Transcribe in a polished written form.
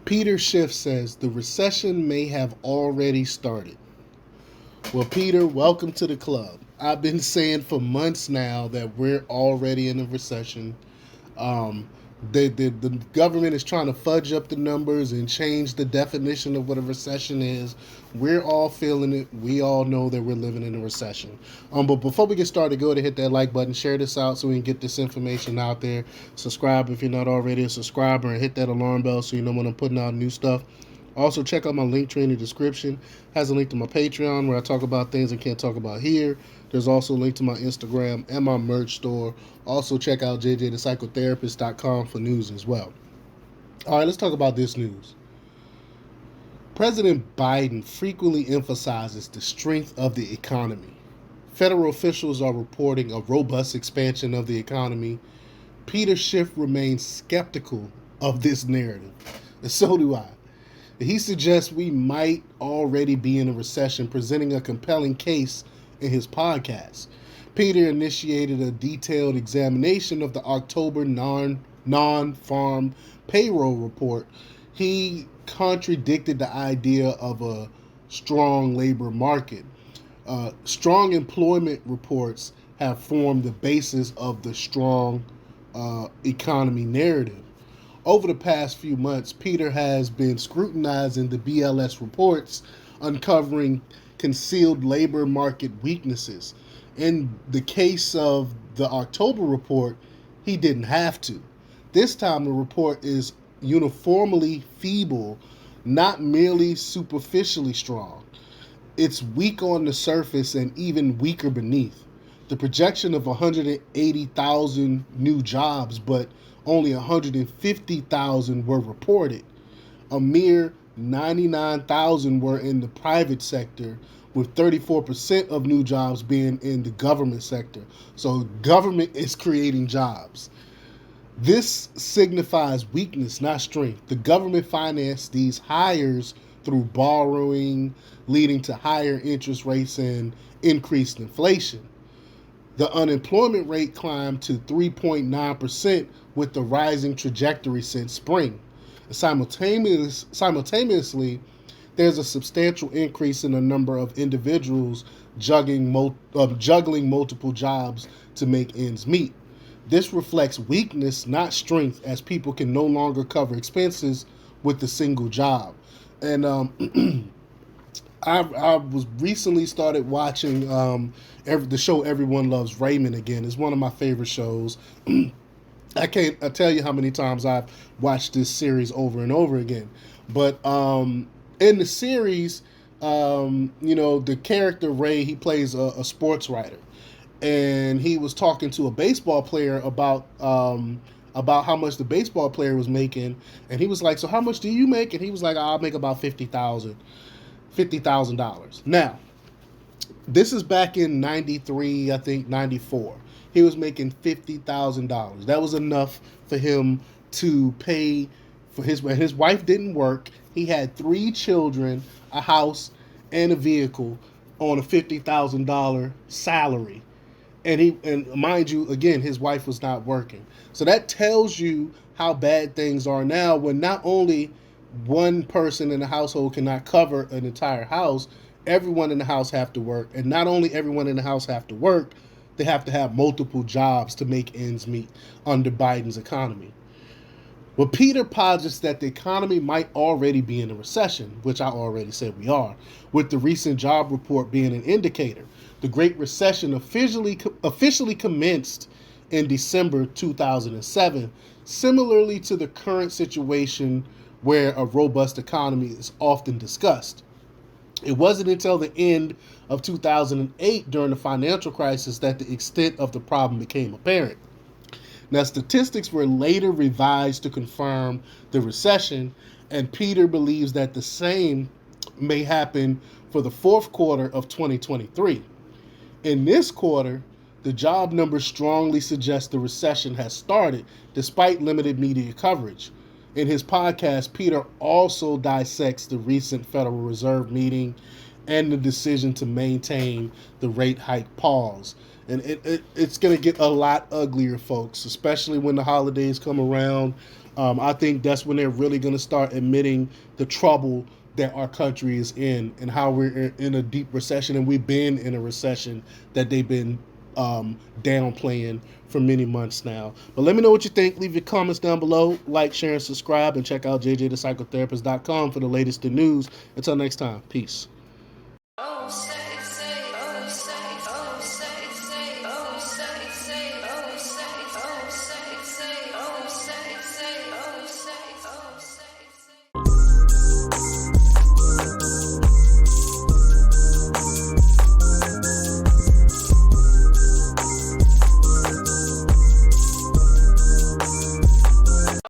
Peter Schiff says the recession may have already started. Well, Peter, welcome to the club. I've been saying for months now that we're already in a recession. Um, the government is trying to fudge up the numbers and change the definition of what a recession is. We're all feeling it. We all know that we're living in a recession. But before we get started, go ahead and hit that like button, share this out so we can get this information out there. Subscribe if you're not already a subscriber, and hit that alarm bell so you know when I'm putting out new stuff. Also, check out my link tree in the description. It has a link to my Patreon where I talk about things I can't talk about here. There's also a link to my Instagram and my merch store. Also, check out jjthepsychotherapist.com for news as well. All right, let's talk about this news. President Biden frequently emphasizes the strength of the economy. Federal officials are reporting a robust expansion of the economy. Peter Schiff remains skeptical of this narrative, and so do I. He suggests we might already be in a recession, presenting a compelling case in his podcast. Peter initiated a detailed examination of the October non-farm payroll report. He contradicted the idea of a strong labor market. Strong employment reports have formed the basis of the strong economy narrative. Over the past few months, Peter has been scrutinizing the BLS reports, uncovering concealed labor market weaknesses. In the case of the October report, he didn't have to. This time, the report is uniformly feeble, not merely superficially strong. It's weak on the surface and even weaker beneath. The projection of 180,000 new jobs, but only 150,000 were reported. A mere 99,000 were in the private sector, with 34% of new jobs being in the government sector. So government is creating jobs. This signifies weakness, not strength. The government financed these hires through borrowing, leading to higher interest rates and increased inflation. The unemployment rate climbed to 3.9% with the rising trajectory since spring. Simultaneously, there's a substantial increase in the number of individuals juggling multiple jobs to make ends meet. This reflects weakness, not strength, as people can no longer cover expenses with a single job. And I was recently started watching the show Everyone Loves Raymond again. It's one of my favorite shows. I can't tell you how many times I've watched this series over and over again. But in the series, the character Ray, he plays a sports writer, and he was talking to a baseball player about how much the baseball player was making, and he was like, "So how much do you make?" And he was like, "I'll make about $50,000. Now, this is back in '93, I think '94. He was making $50,000. That was enough for him to pay for his wife didn't work. He had 3 children, a house, and a vehicle on a $50,000 salary. And mind you, again, his wife was not working. So that tells you how bad things are now, when not only one person in the household cannot cover an entire house, everyone in the house have to work. And not only everyone in the house have to work, they have to have multiple jobs to make ends meet under Biden's economy. Well, Peter posits that the economy might already be in a recession, which I already said we are, with the recent job report being an indicator. The Great Recession officially commenced in December 2007, similarly to the current situation where a robust economy is often discussed. It wasn't until the end of 2008, during the financial crisis, that the extent of the problem became apparent. Now, statistics were later revised to confirm the recession, and Peter believes that the same may happen for the fourth quarter of 2023. In this quarter, the job numbers strongly suggest the recession has started, despite limited media coverage. In his podcast, Peter also dissects the recent Federal Reserve meeting and the decision to maintain the rate hike pause. And it's going to get a lot uglier, folks, especially when the holidays come around. I think that's when they're really going to start admitting the trouble that our country is in and how we're in a deep recession. And we've been in a recession that they've been downplaying for many months now. But let me know what you think. Leave your comments down below. Like, share, and subscribe. And check out jjthepsychotherapist.com for the latest in news. Until next time, peace.